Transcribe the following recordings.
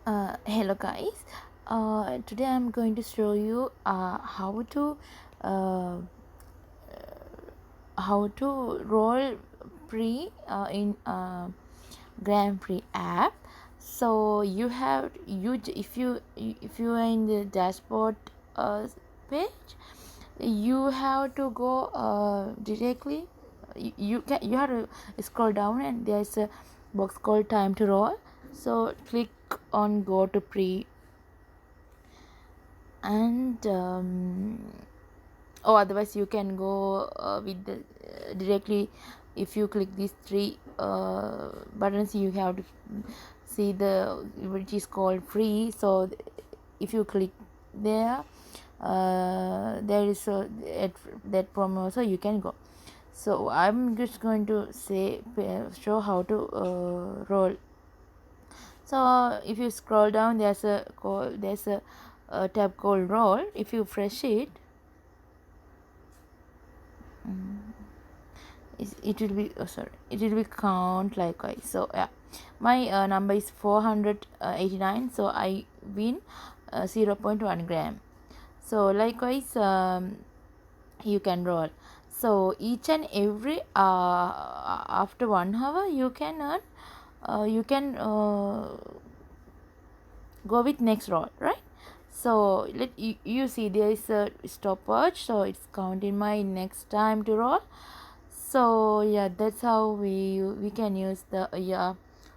Hello guys, today I'm going to show you uh, how to roll pre in Gramfree app. So you have if you are in the dashboard page, you have to go directly. You have to scroll down and there's a box called time to roll. So click on go to pre and otherwise you can go with the directly. If you click these three buttons, you have to see the which is called free. So if you click there, there is at that promo, so you can go. So I'm just going to show how to roll. So if you scroll down, there's a tab called roll. If you fresh it, it will be it will be count likewise. So yeah, my number is 489, so I win 0.1 gram. So likewise, you can roll. So each and every after 1 hour you can earn, you can go with next roll, right? So you see there is a stopwatch, so it's counting my next time to roll. So yeah, that's how we can use the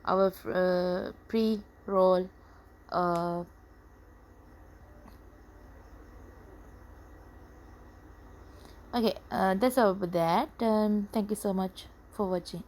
our pre-roll. Okay, that's all about that. Thank you so much for watching.